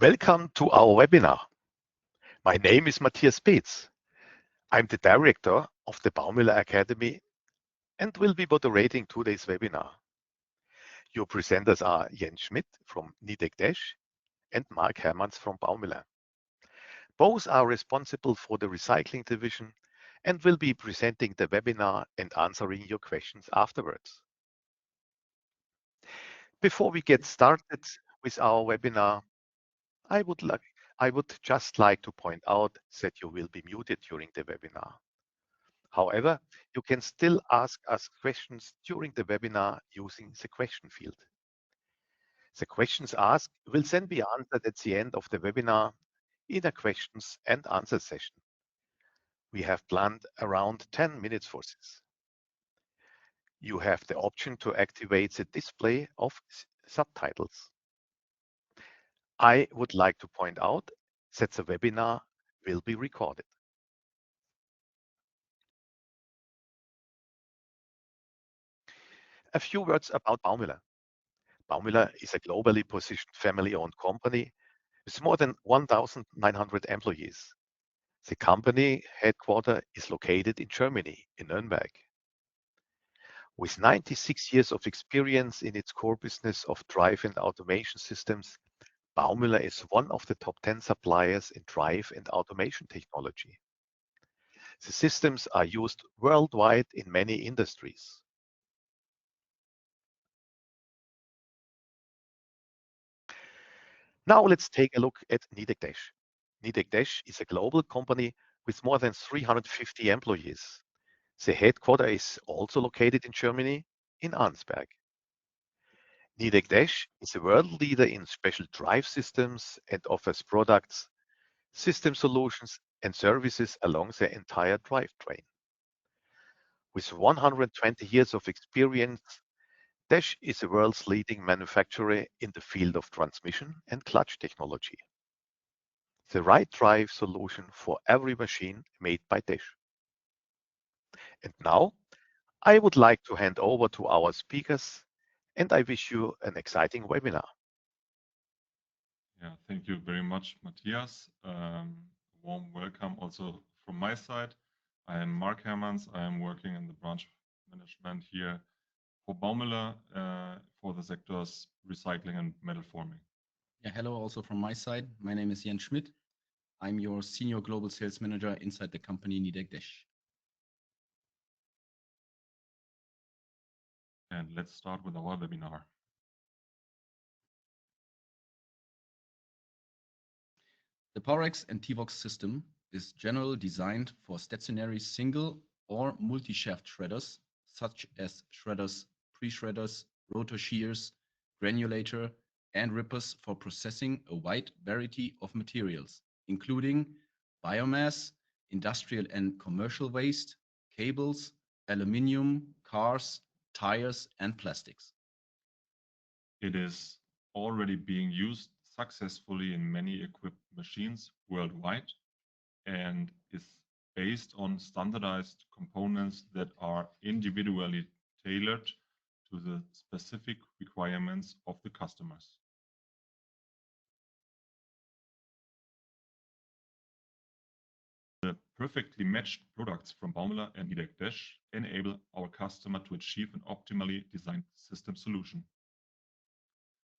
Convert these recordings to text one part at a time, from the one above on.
Welcome to our webinar. My name is Matthias Peetz. I'm the director of the Baumüller Academy and will be moderating today's webinar. Your presenters are Jens Schmidt from Nidec Dash and Mark Hermans from Baumüller. Both are responsible for the recycling division and will be presenting the webinar and answering your questions afterwards. Before we get started with our webinar, I would just like to point out that you will be muted during the webinar. However, you can still ask us questions during the webinar using the question field. The questions asked will then be answered at the end of the webinar in a questions and answer session. We have planned around 10 minutes for this. You have the option to activate the display of subtitles. I would like to point out that the webinar will be recorded. A few words about Baumüller. Baumüller is a globally positioned family-owned company with more than 1,900 employees. The company headquarters is located in Germany, in Nuremberg. With 96 years of experience in its core business of drive and automation systems, Baumüller is one of the top 10 suppliers in drive and automation technology. The systems are used worldwide in many industries. Now let's take a look at Nidec Dash. Nidec Dash is a global company with more than 350 employees. The headquarters is also located in Germany, in Arnsberg. Nidec Dash is a world leader in special drive systems and offers products, system solutions, and services along the entire drivetrain. With 120 years of experience, Dash is the world's leading manufacturer in the field of transmission and clutch technology. The right drive solution for every machine made by Dash. And now, I would like to hand over to our speakers, and I wish you an exciting webinar. Yeah, thank you very much, Matthias. Warm welcome also from my side. I am Mark Hermans. I am working in the branch management here for Baumüller for the sectors recycling and metal forming. Yeah, hello also from my side. My name is Jens Schmidt. I'm your senior global sales manager inside the company Nidec Dash. And let's start with our webinar. The PowerX and TVOX system is generally designed for stationary single or multi-shaft shredders, such as shredders, pre-shredders, rotor shears, granulator, and rippers for processing a wide variety of materials, including biomass, industrial and commercial waste, cables, aluminium, cars, tires, and plastics. It is already being used successfully in many equipped machines worldwide and is based on standardized components that are individually tailored to the specific requirements of the customers. The perfectly matched products from Baumüller and Nidec Dash enable our customer to achieve an optimally designed system solution.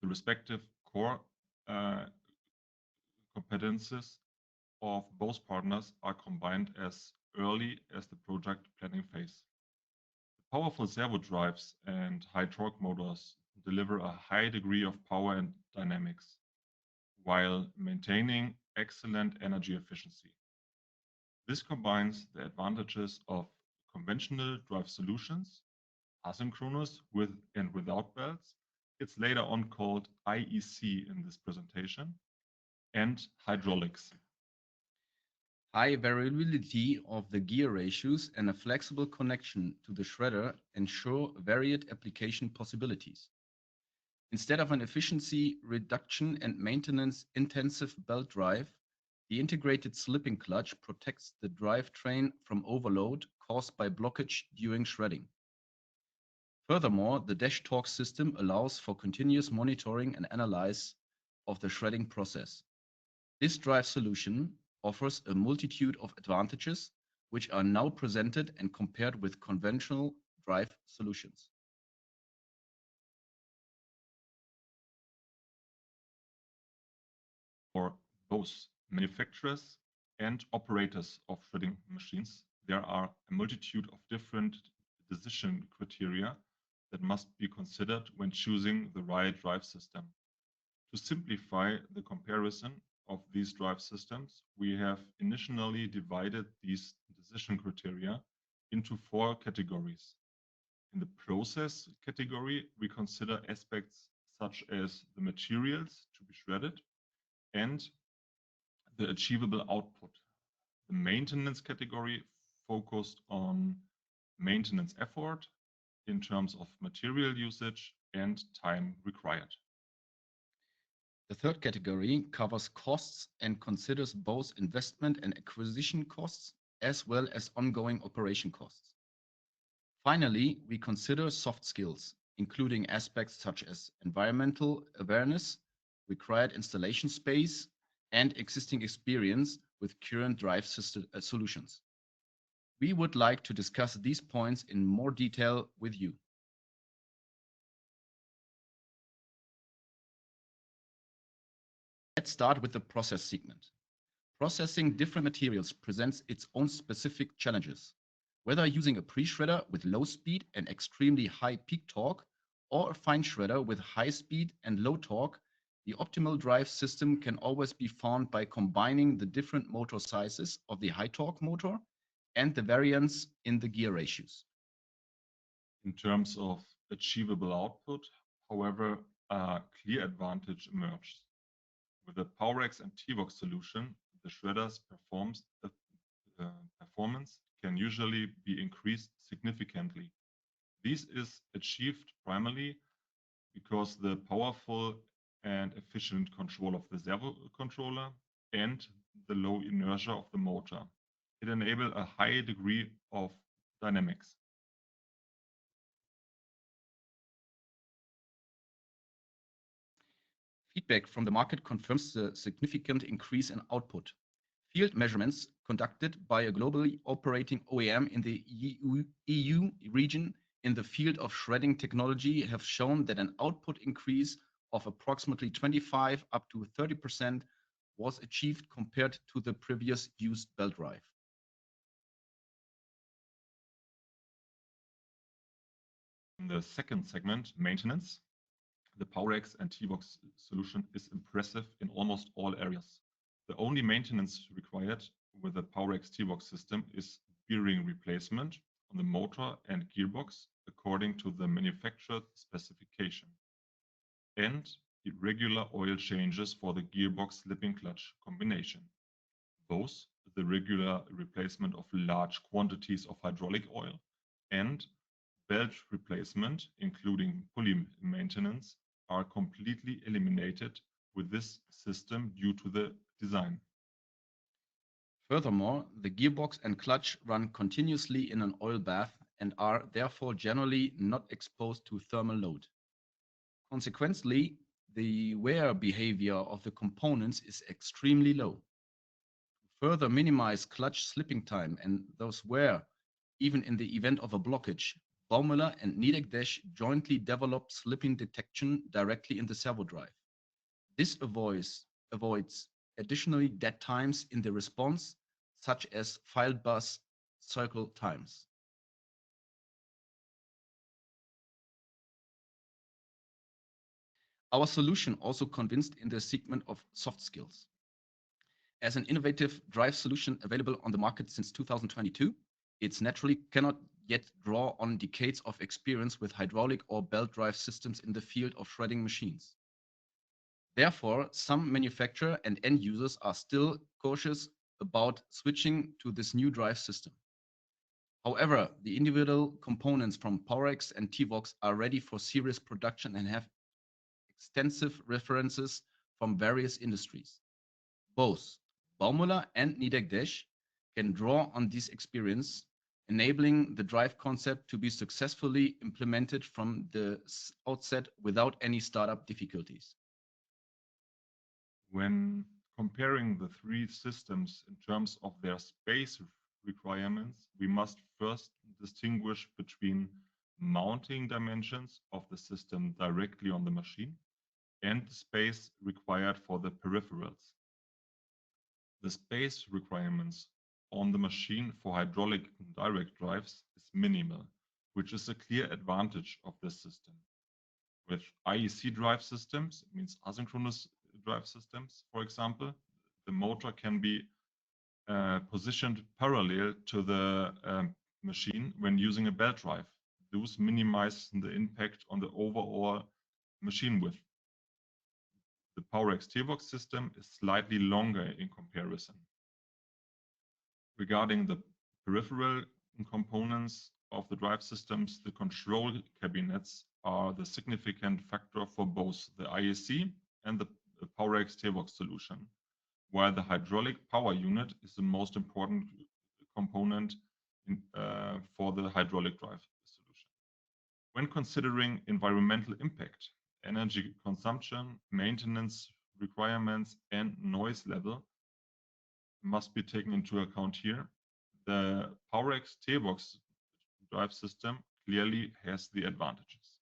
The respective core competences of both partners are combined as early as the project planning phase. The powerful servo drives and high torque motors deliver a high degree of power and dynamics while maintaining excellent energy efficiency. This combines the advantages of conventional drive solutions, asynchronous with and without belts. It's later on called IEC in this presentation, and hydraulics. High variability of the gear ratios and a flexible connection to the shredder ensure varied application possibilities. Instead of an efficiency reduction and maintenance intensive belt drive, the integrated slipping clutch protects the drivetrain from overload caused by blockage during shredding. Furthermore, the Dash Torque system allows for continuous monitoring and analysis of the shredding process. This drive solution offers a multitude of advantages which are now presented and compared with conventional drive solutions. For both manufacturers and operators of shredding machines, there are a multitude of different decision criteria that must be considered when choosing the right drive system. To simplify the comparison of these drive systems, we have initially divided these decision criteria into 4 categories. In the process category, we consider aspects such as the materials to be shredded and the achievable output. The maintenance category focused on maintenance effort in terms of material usage and time required. The third category covers costs and considers both investment and acquisition costs, as well as ongoing operation costs. Finally, we consider soft skills, including aspects such as environmental awareness, required installation space, and existing experience with current drive system solutions. We would like to discuss these points in more detail with you. Let's start with the process segment. Processing different materials presents its own specific challenges. Whether using a pre-shredder with low speed and extremely high peak torque, or a fine shredder with high speed and low torque, the optimal drive system can always be found by combining the different motor sizes of the high torque motor and the variance in the gear ratios. In terms of achievable output, however, a clear advantage emerged. With the PowerX and TVOX solution, the shredder's performance can usually be increased significantly. This is achieved primarily because the powerful and efficient control of the servo controller and the low inertia of the motor. It enables a high degree of dynamics. Feedback from the market confirms the significant increase in output. Field measurements conducted by a globally operating OEM in the EU region in the field of shredding technology have shown that an output increase of approximately 25 up to 30% was achieved compared to the previous used belt drive. In the second segment, maintenance, the PowerX and TVOX solution is impressive in almost all areas. The only maintenance required with the PowerX TVOX system is bearing replacement on the motor and gearbox according to the manufacturer specification, and irregular oil changes for the gearbox slipping clutch combination. Both the regular replacement of large quantities of hydraulic oil and belt replacement, including pulley maintenance, are completely eliminated with this system due to the design. Furthermore, the gearbox and clutch run continuously in an oil bath and are therefore generally not exposed to thermal load. Consequently, the wear behavior of the components is extremely low. To further minimize clutch slipping time and thus wear, even in the event of a blockage, Baumüller and Nidek jointly developed slipping detection directly in the servo drive. This avoids additionally dead times in the response, such as file bus cycle times. Our solution also convinced in the segment of soft skills. As an innovative drive solution available on the market since 2022, it naturally cannot yet draw on decades of experience with hydraulic or belt drive systems in the field of shredding machines. Therefore, some manufacturers and end users are still cautious about switching to this new drive system. However, the individual components from PowerX and TVOX are ready for serious production and have extensive references from various industries. Both Baumüller and Nidek can draw on this experience, enabling the drive concept to be successfully implemented from the outset without any startup difficulties. When comparing the three systems in terms of their space requirements, we must first distinguish between mounting dimensions of the system directly on the machine and the space required for the peripherals. The space requirements on the machine for hydraulic direct drives is minimal, which is a clear advantage of this system. With IEC drive systems, it means asynchronous drive systems, for example, the motor can be positioned parallel to the machine when using a belt drive. Those minimize the impact on the overall machine width. The PowerX T-Box system is slightly longer in comparison. Regarding the peripheral components of the drive systems, the control cabinets are the significant factor for both the IEC and the PowerX T-Box solution, while the hydraulic power unit is the most important component for the hydraulic drive solution. When considering environmental impact, energy consumption, maintenance requirements, and noise level must be taken into account here. The PowerX T-Box drive system clearly has the advantages.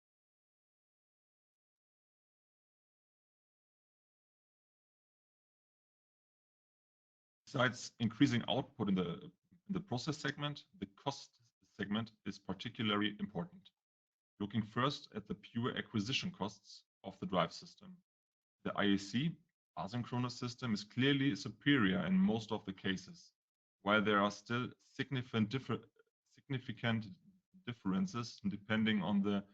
Besides increasing output in the process segment, the cost segment is particularly important. Looking first at the pure acquisition costs of the drive system. The IAC asynchronous system is clearly superior in most of the cases, while there are still significant differences depending on the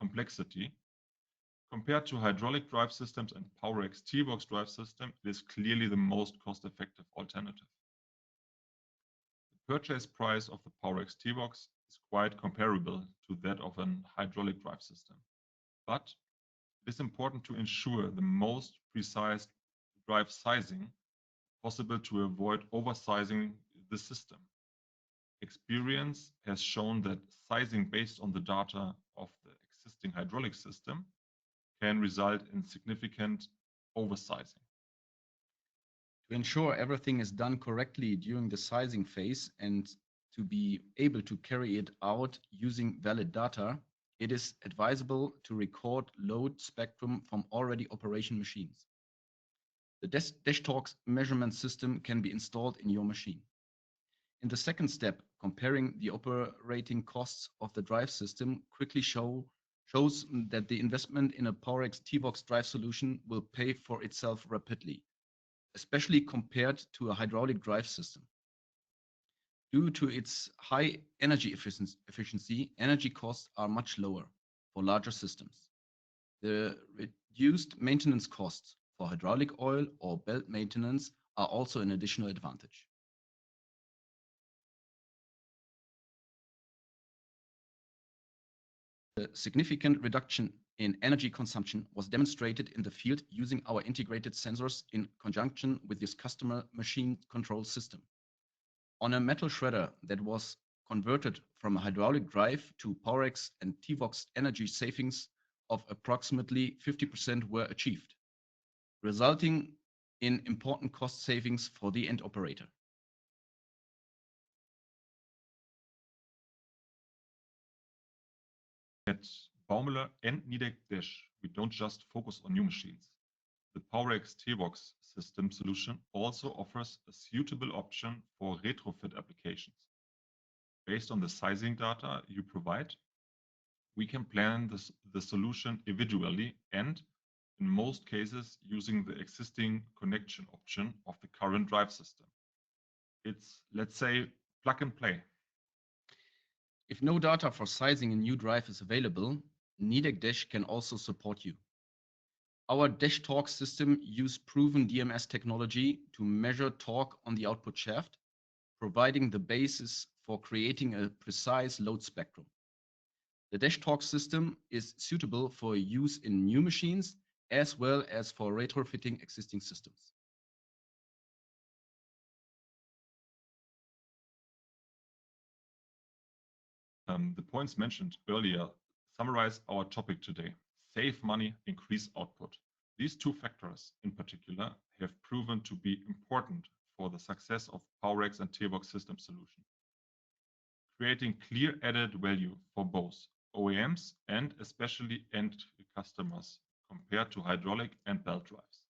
complexity. Compared to hydraulic drive systems and PowerX T-Box drive system, it is clearly the most cost-effective alternative. The purchase price of the PowerX T-Box is quite comparable to that of an hydraulic drive system. But it is important to ensure the most precise drive sizing possible to avoid oversizing the system. Experience has shown that sizing based on the data of the existing hydraulic system can result in significant oversizing. To ensure everything is done correctly during the sizing phase and to be able to carry it out using valid data, it is advisable to record load spectrum from already operation machines. The DashTalks measurement system can be installed in your machine. In the second step, comparing the operating costs of the drive system quickly shows that the investment in a PowerX T-Box drive solution will pay for itself rapidly, especially compared to a hydraulic drive system. Due to its high energy efficiency, energy costs are much lower for larger systems. The reduced maintenance costs for hydraulic oil or belt maintenance are also an additional advantage. The significant reduction in energy consumption was demonstrated in the field using our integrated sensors in conjunction with this customer machine control system. On a metal shredder that was converted from a hydraulic drive to PowerX and T-Box, energy savings of approximately 50% were achieved, resulting in important cost savings for the end operator. At Baumüller and Nidec Dash, we don't just focus on new machines. The PowerX T-Box system solution also offers a suitable option for retrofit applications. Based on the sizing data you provide, we can plan the solution individually and, in most cases, using the existing connection option of the current drive system. It's, let's say, plug and play. If no data for sizing a new drive is available, Nidec Dash can also support you. Our Dash Torque system uses proven DMS technology to measure torque on the output shaft, providing the basis for creating a precise load spectrum. The Dash Torque system is suitable for use in new machines as well as for retrofitting existing systems. The points mentioned earlier summarize our topic today. Save money, increase output. These two factors, in particular, have proven to be important for the success of PowerX and TVOX system solution, creating clear added value for both OEMs and especially end customers compared to hydraulic and belt drives.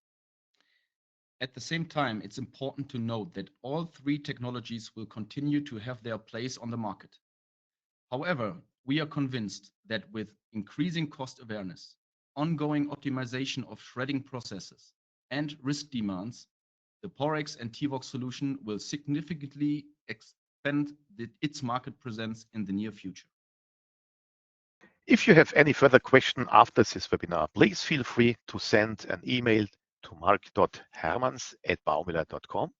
At the same time, it's important to note that all three technologies will continue to have their place on the market. However, we are convinced that with increasing cost awareness, ongoing optimization of shredding processes, and risk demands, the Porex and TVOX solution will significantly expand its market presence in the near future. If you have any further question after this webinar, please feel free to send an email to mark.hermans@baumiller.com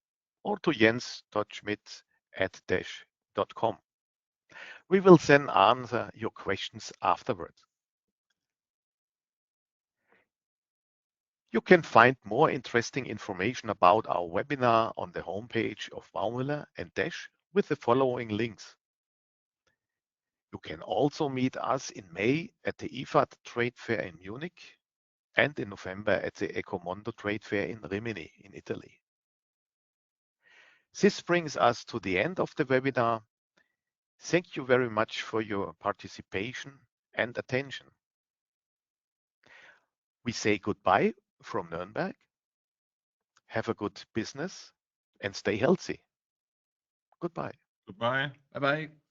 or to jens.schmidt@dash.com. We will then answer your questions afterward. You can find more interesting information about our webinar on the homepage of Baumiller and Dash with the following links. You can also meet us in May at the IFAD trade fair in Munich and in November at the Ecomondo trade fair in Rimini in Italy. This brings us to the end of the webinar. Thank you very much for your participation and attention. We say goodbye from Nuremberg. Have a good business and stay healthy. Goodbye. Goodbye. Bye bye.